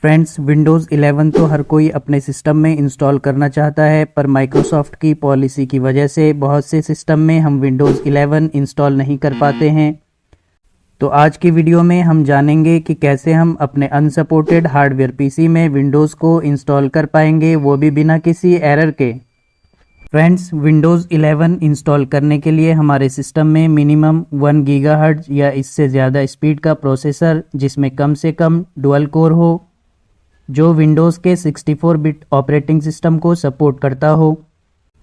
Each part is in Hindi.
फ्रेंड्स, विंडोज़ 11 तो हर कोई अपने सिस्टम में इंस्टॉल करना चाहता है, पर माइक्रोसॉफ्ट की पॉलिसी की वजह से बहुत से सिस्टम में हम विंडोज़ 11 इंस्टॉल नहीं कर पाते हैं। तो आज की वीडियो में हम जानेंगे कि कैसे हम अपने अनसपोर्टेड हार्डवेयर पीसी में विंडोज़ को इंस्टॉल कर पाएंगे, वो भी बिना किसी एरर के। फ्रेंड्स, विंडोज़ 11 इंस्टॉल करने के लिए हमारे सिस्टम में मिनिमम 1 गीगाहर्ट्ज़ या इससे ज़्यादा स्पीड का प्रोसेसर, जिसमें कम से कम डुअल कोर हो, जो विंडोज़ के 64 बिट ऑपरेटिंग सिस्टम को सपोर्ट करता हो।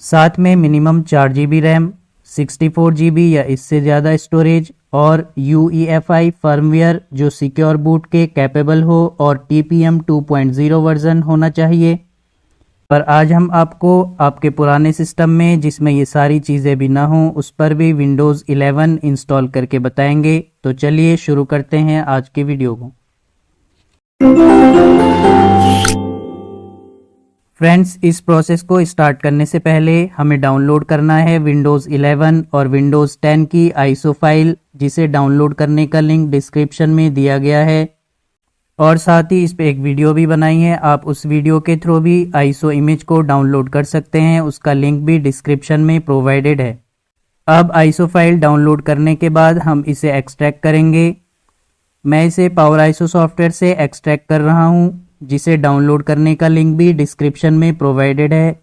साथ में मिनिमम 4 GB रैम, 64 GB या इससे ज़्यादा स्टोरेज और UEFI फर्मवेयर जो सिक्योर बूट के कैपेबल हो और TPM 2.0 वर्जन होना चाहिए। पर आज हम आपको आपके पुराने सिस्टम में जिसमें ये सारी चीज़ें भी ना हों, उस पर भी विंडोज़ 11 इंस्टॉल करके बताएंगे। तो चलिए शुरू करते हैं आज की वीडियो को। फ्रेंड्स, इस प्रोसेस को स्टार्ट करने से पहले हमें डाउनलोड करना है विंडोज़ 11 और विंडोज़ 10 की आईएसओ फाइल, जिसे डाउनलोड करने का लिंक डिस्क्रिप्शन में दिया गया है। और साथ ही इस पे एक वीडियो भी बनाई है, आप उस वीडियो के थ्रू भी आईएसओ इमेज को डाउनलोड कर सकते हैं, उसका लिंक भी डिस्क्रिप्शन में प्रोवाइडेड है। अब आईएसओ फाइल डाउनलोड करने के बाद हम इसे एक्सट्रैक्ट करेंगे। मैं इसे पावर आईएसओ सॉफ्टवेयर से एक्सट्रैक्ट कर रहा हूं, जिसे डाउनलोड करने का लिंक भी डिस्क्रिप्शन में प्रोवाइडेड है।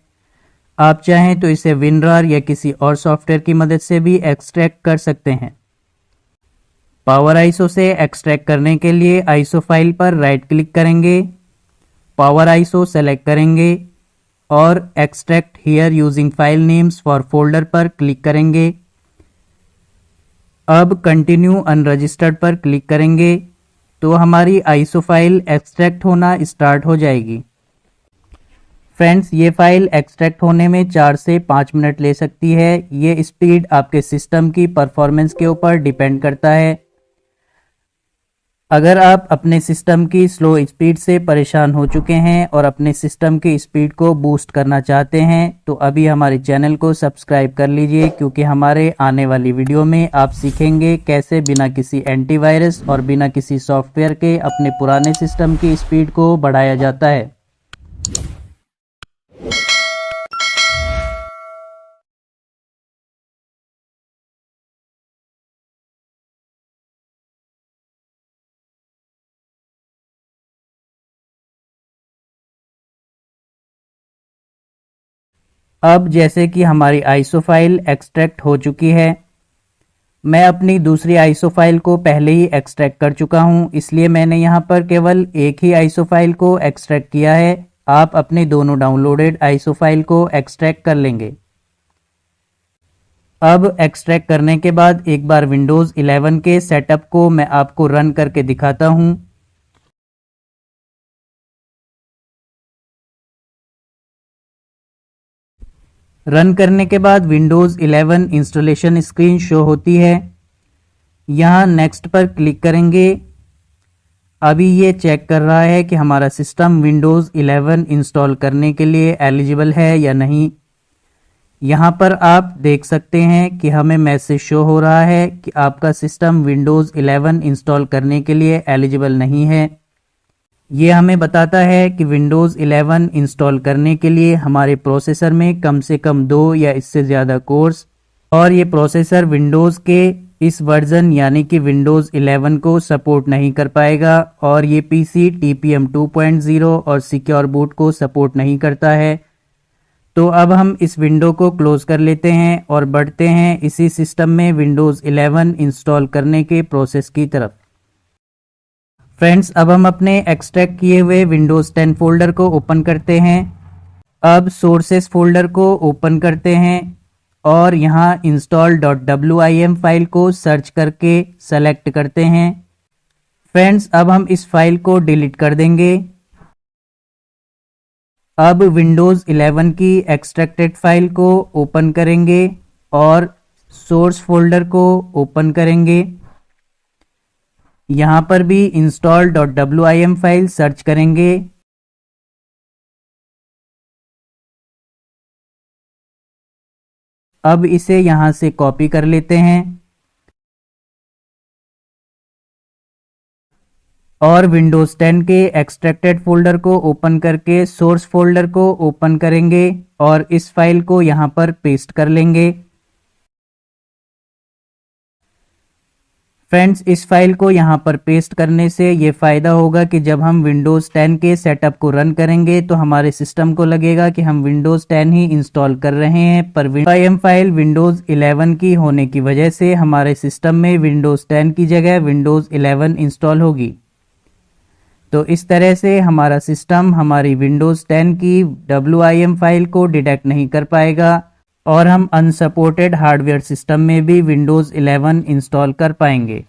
आप चाहें तो इसे विनरार या किसी और सॉफ्टवेयर की मदद से भी एक्सट्रैक्ट कर सकते हैं। पावर आईएसओ से एक्सट्रैक्ट करने के लिए आईएसओ फाइल पर राइट क्लिक करेंगे, पावर आईएसओ सेलेक्ट करेंगे और extract here using file names for folder पर क्लिक करेंगे। अब कंटिन्यू अनरजिस्टर्ड पर क्लिक करेंगे तो हमारी आईएसओ फाइल एक्सट्रैक्ट होना स्टार्ट हो जाएगी। फ्रेंड्स, ये फाइल एक्सट्रैक्ट होने में 4 से 5 मिनट ले सकती है। ये स्पीड आपके सिस्टम की परफॉर्मेंस के ऊपर डिपेंड करता है। अगर आप अपने सिस्टम की स्लो स्पीड से परेशान हो चुके हैं और अपने सिस्टम की स्पीड को बूस्ट करना चाहते हैं, तो अभी हमारे चैनल को सब्सक्राइब कर लीजिए, क्योंकि हमारे आने वाली वीडियो में आप सीखेंगे कैसे बिना किसी एंटीवायरस और बिना किसी सॉफ्टवेयर के अपने पुराने सिस्टम की स्पीड को बढ़ाया जाता है। अब जैसे कि हमारी आईएसओ फाइल एक्सट्रैक्ट हो चुकी है, मैं अपनी दूसरी आईएसओ फाइल को पहले ही एक्सट्रैक्ट कर चुका हूं, इसलिए मैंने यहां पर केवल एक ही आईएसओ फाइल को एक्सट्रैक्ट किया है। आप अपने दोनों डाउनलोडेड आईएसओ फाइल को एक्सट्रैक्ट कर लेंगे। अब एक्सट्रैक्ट करने के बाद एक बार विंडोज़ 11 के सेटअप को मैं आपको रन करके दिखाता हूं। रन करने के बाद विंडोज़ 11 इंस्टॉलेशन स्क्रीन शो होती है। यहाँ नेक्स्ट पर क्लिक करेंगे। अभी ये चेक कर रहा है कि हमारा सिस्टम विंडोज़ 11 इंस्टॉल करने के लिए एलिजिबल है या नहीं। यहाँ पर आप देख सकते हैं कि हमें मैसेज शो हो रहा है कि आपका सिस्टम विंडोज़ 11 इंस्टॉल करने के लिए एलिजिबल नहीं है। ये हमें बताता है कि विंडोज़ 11 इंस्टॉल करने के लिए हमारे प्रोसेसर में कम से कम 2 या इससे ज़्यादा कोर्स, और ये प्रोसेसर विंडोज़ के इस वर्जन यानी कि विंडोज़ 11 को सपोर्ट नहीं कर पाएगा, और ये पीसी TPM 2.0 और सिक्योर बूट को सपोर्ट नहीं करता है। तो अब हम इस विंडो को क्लोज कर लेते हैं और बढ़ते हैं इसी सिस्टम में विंडोज़ 11 इंस्टॉल करने के प्रोसेस की तरफ। फ्रेंड्स, अब हम अपने एक्सट्रैक्ट किए हुए विंडोज़ 10 फोल्डर को ओपन करते हैं। अब सोर्सेस फोल्डर को ओपन करते हैं और यहाँ install.wim फाइल को सर्च करके सेलेक्ट करते हैं। फ्रेंड्स, अब हम इस फाइल को डिलीट कर देंगे। अब विंडोज़ 11 की एक्सट्रैक्टेड फाइल को ओपन करेंगे और सोर्स फोल्डर को ओपन करेंगे। यहाँ पर भी install.wim फाइल सर्च करेंगे। अब इसे यहाँ से कॉपी कर लेते हैं। और विंडोज़ 10 के एक्सट्रैक्टेड फोल्डर को ओपन करके सोर्स फोल्डर को ओपन करेंगे और इस फाइल को यहाँ पर पेस्ट कर लेंगे। फ्रेंड्स, इस फाइल को यहाँ पर पेस्ट करने से ये फ़ायदा होगा कि जब हम विंडोज़ 10 के सेटअप को रन करेंगे तो हमारे सिस्टम को लगेगा कि हम विंडोज़ 10 ही इंस्टॉल कर रहे हैं, पर विम फाइल विंडोज़ 11 की होने की वजह से हमारे सिस्टम में विंडोज़ 10 की जगह विंडोज़ 11 इंस्टॉल होगी। तो इस तरह से हमारा सिस्टम हमारी विंडोज़ 10 की WIM फाइल को डिटेक्ट नहीं कर पाएगा और हम अनसपोर्टेड हार्डवेयर सिस्टम में भी विंडोज़ 11 इंस्टॉल कर पाएंगे।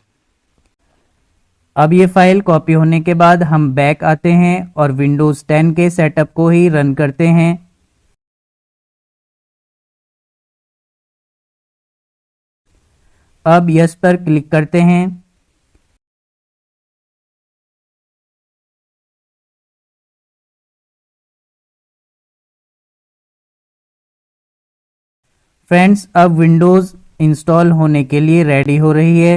अब ये फाइल कॉपी होने के बाद हम बैक आते हैं और विंडोज़ 10 के सेटअप को ही रन करते हैं। अब यस पर क्लिक करते हैं। फ्रेंड्स, अब विंडोज़ इंस्टॉल होने के लिए रेडी हो रही है।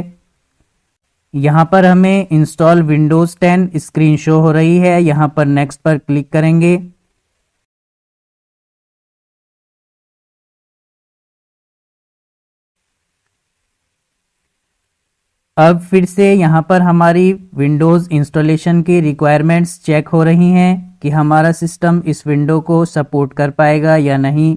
यहाँ पर हमें इंस्टॉल विंडोज़ 10 स्क्रीन शो हो रही है। यहाँ पर नेक्स्ट पर क्लिक करेंगे। अब फिर से यहाँ पर हमारी विंडोज़ इंस्टॉलेशन की रिक्वायरमेंट्स चेक हो रही हैं कि हमारा सिस्टम इस विंडो को सपोर्ट कर पाएगा या नहीं।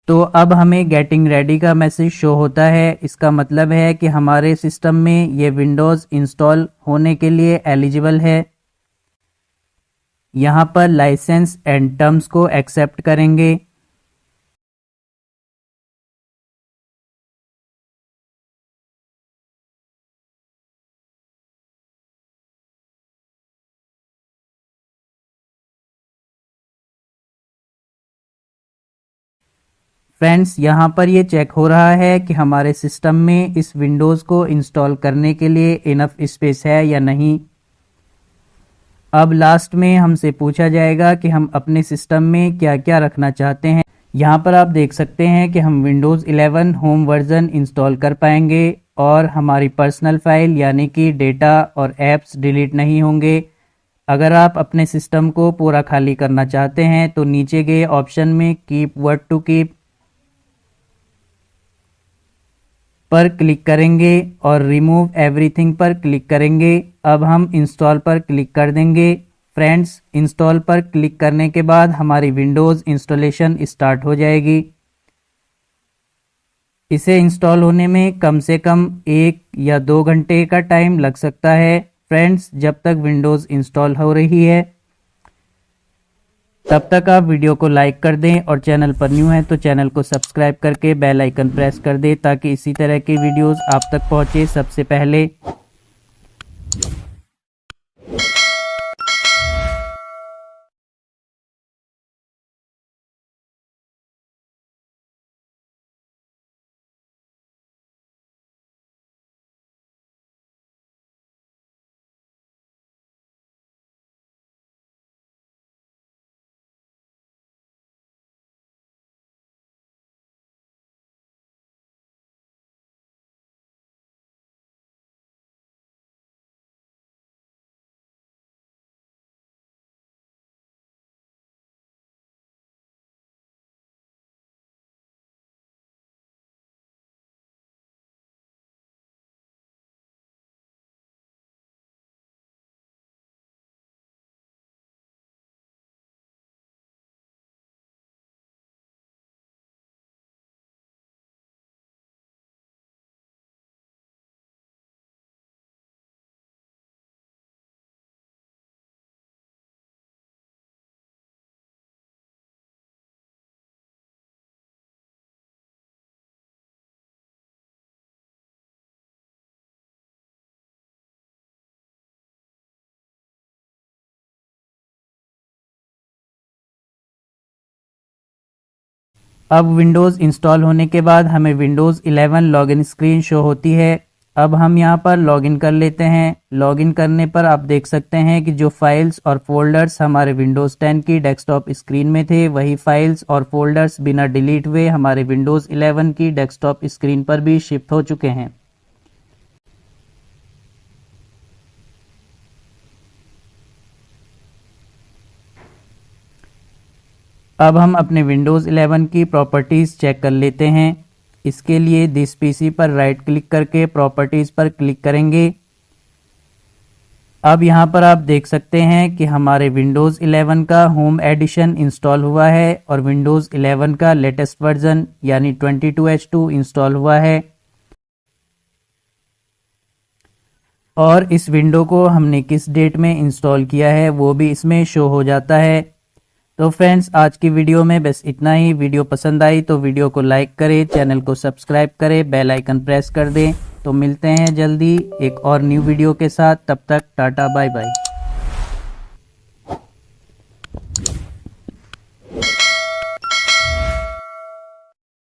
तो अब हमें गेटिंग रेडी का मैसेज शो होता है। इसका मतलब है कि हमारे सिस्टम में ये विंडोज़ इंस्टॉल होने के लिए एलिजिबल है। यहाँ पर लाइसेंस एंड टर्म्स को एक्सेप्ट करेंगे। फ्रेंड्स, यहाँ पर ये चेक हो रहा है कि हमारे सिस्टम में इस विंडोज़ को इंस्टॉल करने के लिए इनफ स्पेस है या नहीं। अब लास्ट में हमसे पूछा जाएगा कि हम अपने सिस्टम में क्या क्या रखना चाहते हैं। यहाँ पर आप देख सकते हैं कि हम विंडोज़ 11 होम वर्जन इंस्टॉल कर पाएंगे और हमारी पर्सनल फाइल यानी कि डेटा और ऐप्स डिलीट नहीं होंगे। अगर आप अपने सिस्टम को पूरा खाली करना चाहते हैं तो नीचे गए ऑप्शन में कीप व्हाट टू कीप पर क्लिक करेंगे और रिमूव एवरीथिंग पर क्लिक करेंगे। अब हम इंस्टॉल पर क्लिक कर देंगे। फ्रेंड्स, इंस्टॉल पर क्लिक करने के बाद हमारी विंडोज़ इंस्टॉलेशन स्टार्ट हो जाएगी। इसे इंस्टॉल होने में कम से कम 1 या 2 घंटे का टाइम लग सकता है। फ्रेंड्स, जब तक विंडोज़ इंस्टॉल हो रही है तब तक आप वीडियो को लाइक कर दें और चैनल पर न्यू हैं तो चैनल को सब्सक्राइब करके बेल आइकन प्रेस कर दें ताकि इसी तरह के वीडियोस आप तक पहुंचे सबसे पहले। अब विंडोज़ इंस्टॉल होने के बाद हमें विंडोज़ 11 लॉगिन स्क्रीन शो होती है। अब हम यहाँ पर लॉगिन कर लेते हैं। लॉगिन करने पर आप देख सकते हैं कि जो फाइल्स और फोल्डर्स हमारे विंडोज़ 10 की डेस्कटॉप स्क्रीन में थे, वही फाइल्स और फोल्डर्स बिना डिलीट हुए हमारे विंडोज़ 11 की डेस्कटॉप स्क्रीन पर भी शिफ्ट हो चुके हैं। अब हम अपने विंडोज़ 11 की प्रॉपर्टीज़ चेक कर लेते हैं। इसके लिए दिस पीसी पर राइट क्लिक करके प्रॉपर्टीज़ पर क्लिक करेंगे। अब यहाँ पर आप देख सकते हैं कि हमारे विंडोज़ 11 का होम एडिशन इंस्टॉल हुआ है और विंडोज़ 11 का लेटेस्ट वर्जन यानी 22H2 इंस्टॉल हुआ है। और इस विंडो को हमने किस डेट में इंस्टॉल किया है वो भी इसमें शो हो जाता है। तो फ्रेंड्स, आज की वीडियो में बस इतना ही। वीडियो पसंद आई तो वीडियो को लाइक करें, चैनल को सब्सक्राइब करें, बेल आइकन प्रेस कर दें। तो मिलते हैं जल्दी एक और न्यू वीडियो के साथ। तब तक टाटा बाय बाय।